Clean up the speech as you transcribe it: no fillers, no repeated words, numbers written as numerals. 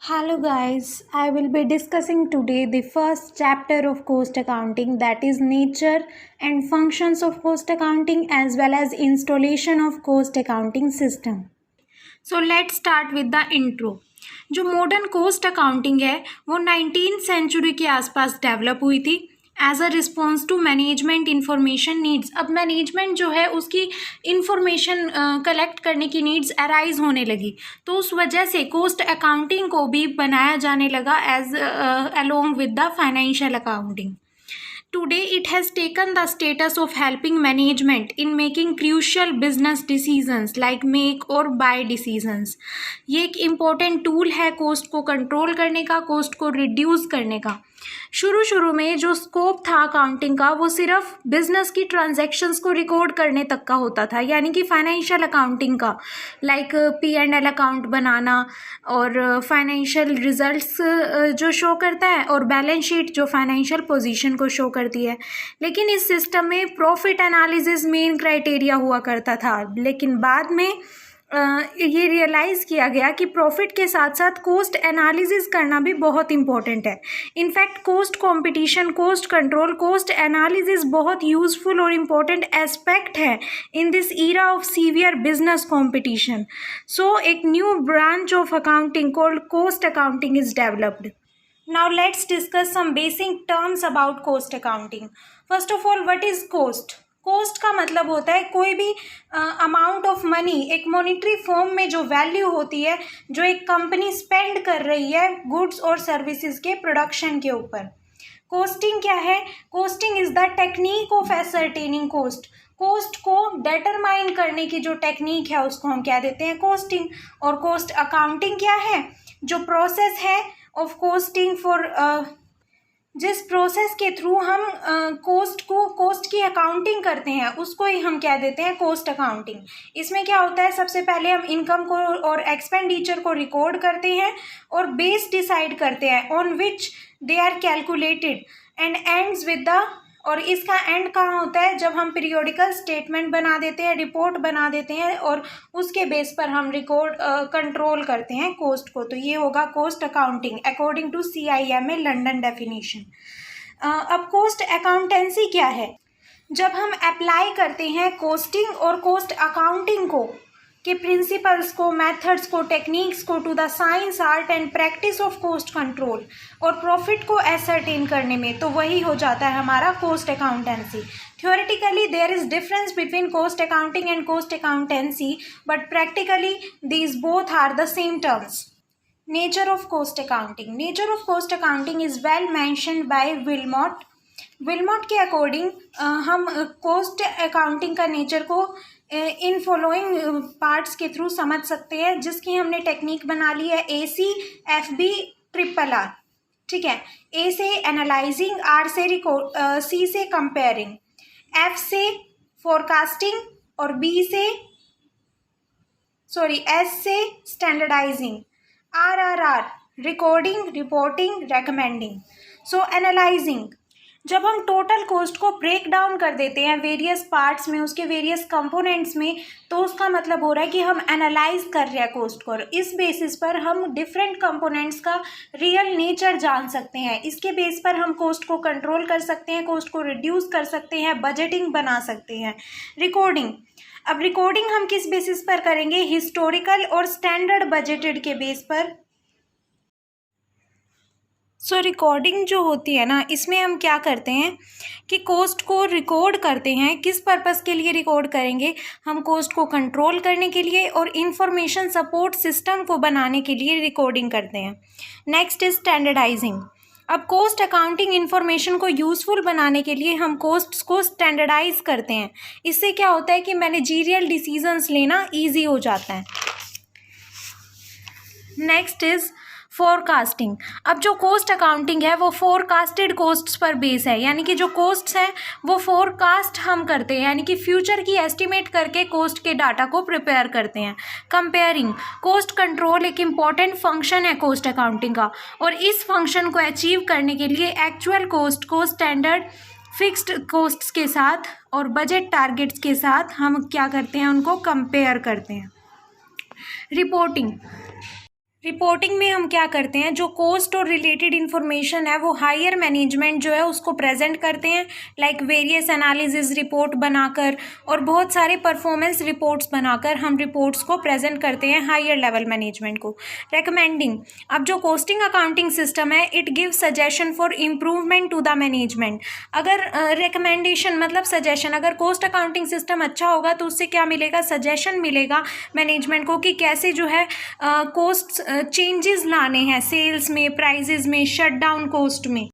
Hello guys, I will be discussing today the first chapter of cost accounting, that is nature and functions of cost accounting as well as installation of cost accounting system. So let's start with the intro. जो modern cost accounting है वो 19th century के आसपास develop हुई थी as a response to management information needs. अब management जो है उसकी इंफॉर्मेशन कलेक्ट करने की नीड्स अराइज होने लगी, तो उस वजह से कोस्ट अकाउंटिंग को भी बनाया जाने लगा as along with the financial accounting. Today, it has taken the status of helping management in making crucial business decisions like make or buy decisions. ये एक इम्पोर्टेंट टूल है कोस्ट को कंट्रोल करने का, कोस्ट को रिड्यूस करने का. शुरू में जो स्कोप था अकाउंटिंग का वो सिर्फ बिजनेस की ट्रांजैक्शंस को रिकॉर्ड करने तक का होता था, यानी कि फाइनेंशियल अकाउंटिंग का लाइक P&L अकाउंट बनाना और फाइनेंशियल रिजल्ट्स जो शो करता है और बैलेंस शीट जो फाइनेंशियल पोजीशन को शो करती है. लेकिन इस सिस्टम में प्रॉफिट एनालिसिस मेन क्राइटेरिया हुआ करता था, लेकिन बाद में ये रियलाइज़ किया गया कि प्रॉफिट के साथ साथ कोस्ट एनालिसिस करना भी बहुत इम्पॉर्टेंट है. In fact cost competition, cost control, cost analysis बहुत यूज़फुल और इम्पॉर्टेंट एस्पेक्ट है in this era of severe business competition. So एक new branch of accounting called cost accounting is developed. Now let's discuss some basic terms about cost accounting. First of all, what is cost? Cost का मतलब होता है कोई भी amount of money, एक monetary form में जो वैल्यू होती है जो एक कंपनी स्पेंड कर रही है गुड्स और सर्विसेज के प्रोडक्शन के ऊपर. कोस्टिंग क्या है? Costing is the technique of ascertaining cost. Cost को डिटरमाइन करने की जो टेक्निक है उसको हम क्या देते हैं? कोस्टिंग. और कोस्ट अकाउंटिंग क्या है? जो प्रोसेस है ऑफ कोस्टिंग फॉर जिस प्रोसेस के थ्रू हम कोस्ट की अकाउंटिंग करते हैं उसको ही हम क्या देते हैं? Cost accounting. इसमें क्या होता है? सबसे पहले हम इनकम को और एक्सपेंडिचर को रिकॉर्ड करते हैं और बेस डिसाइड करते हैं on which they are calculated and ends with the, और इसका एंड कहाँ होता है? जब हम पीरियोडिकल स्टेटमेंट बना देते हैं, रिपोर्ट बना देते हैं और उसके बेस पर हम रिकॉर्ड कंट्रोल करते हैं कोस्ट को. तो ये होगा cost accounting according to CIMA London definition. अब कोस्ट अकाउंटेंसी क्या है? जब हम अप्लाई करते हैं कोस्टिंग और कोस्ट अकाउंटिंग को के प्रिंसिपल्स को, मेथड्स को, टेक्निक्स को to the science, art and practice of cost control और प्रॉफिट को एसरटेन करने में, तो वही हो जाता है हमारा cost accountancy. Theoretically, there is difference between cost accounting and cost accountancy, but practically these both are the same terms. Nature of cost accounting. Nature of cost accounting is well mentioned by Wilmot. Wilmot के according हम coast accounting का nature को in following parts के through समझ सकते हैं, जिसकी हमने टेक्निक बना ली है ACFB-RRR. ठीक है. A से एनालाइजिंग, R से C से कंपेयरिंग, F से फोरकास्टिंग और S से standardizing, RRR recording, reporting, recommending. So analyzing, जब हम टोटल कोस्ट को ब्रेक डाउन कर देते हैं वेरियस पार्ट्स में, उसके वेरियस कंपोनेंट्स में, तो उसका मतलब हो रहा है कि हम एनालाइज कर रहे हैं कोस्ट को. इस बेसिस पर हम डिफरेंट कंपोनेंट्स का रियल नेचर जान सकते हैं. इसके बेस पर हम कोस्ट को कंट्रोल कर सकते हैं, कोस्ट को रिड्यूस कर सकते हैं, बजटिंग बना सकते हैं. रिकॉर्डिंग. अब रिकॉर्डिंग हम किस बेसिस पर करेंगे? हिस्टोरिकल और स्टैंडर्ड बजटेड के बेस पर. सो रिकॉर्डिंग जो होती है ना, इसमें हम क्या करते हैं कि कोस्ट को रिकॉर्ड करते हैं. किस पर्पस के लिए रिकॉर्ड करेंगे? हम कोस्ट को कंट्रोल करने के लिए और इंफॉर्मेशन सपोर्ट सिस्टम को बनाने के लिए रिकॉर्डिंग करते हैं. Next is standardising. अब कोस्ट अकाउंटिंग इंफॉर्मेशन को यूज़फुल बनाने के लिए हम कोस्ट्स को स्टैंडर्डाइज करते हैं. इससे क्या होता है कि मैनेजीरियल डिसीजंस लेना ईजी हो जाता है. Next is forecasting. अब जो कोस्ट अकाउंटिंग है वो फोरकास्टेड कोस्ट्स पर बेस है, यानी कि जो कोस्ट्स हैं वो फोरकास्ट हम करते हैं, यानी कि फ्यूचर की एस्टिमेट करके कोस्ट के डाटा को प्रिपेयर करते हैं. कंपेयरिंग. कोस्ट कंट्रोल एक इम्पॉर्टेंट फंक्शन है कोस्ट अकाउंटिंग का, और इस फंक्शन को अचीव करने के लिए एक्चुअल कोस्ट को स्टैंडर्ड फिक्स्ड कोस्ट्स के साथ और बजट टारगेट्स के साथ हम क्या करते हैं? उनको कंपेयर करते हैं. रिपोर्टिंग. रिपोर्टिंग में हम क्या करते हैं, जो कॉस्ट और रिलेटेड इन्फॉर्मेशन है वो हायर मैनेजमेंट जो है उसको प्रेजेंट करते हैं, लाइक वेरियस एनालिसिस रिपोर्ट बनाकर और बहुत सारे परफॉर्मेंस रिपोर्ट्स बनाकर हम रिपोर्ट्स को प्रेजेंट करते हैं हायर लेवल मैनेजमेंट को। रिकमेंडिंग, अब जो कॉस्टिंग अकाउंटिंग सिस्टम है it give suggestion for improvement to the management. अगर रिकमेंडेशन मतलब सजेशन, अगर कॉस्ट अकाउंटिंग सिस्टम अच्छा होगा तो उससे क्या मिलेगा, सजेशन मिलेगा मैनेजमेंट को कि कैसे जो है कॉस्ट चेंजेस लाने हैं सेल्स में, प्राइजेस में, शट डाउन कॉस्ट में।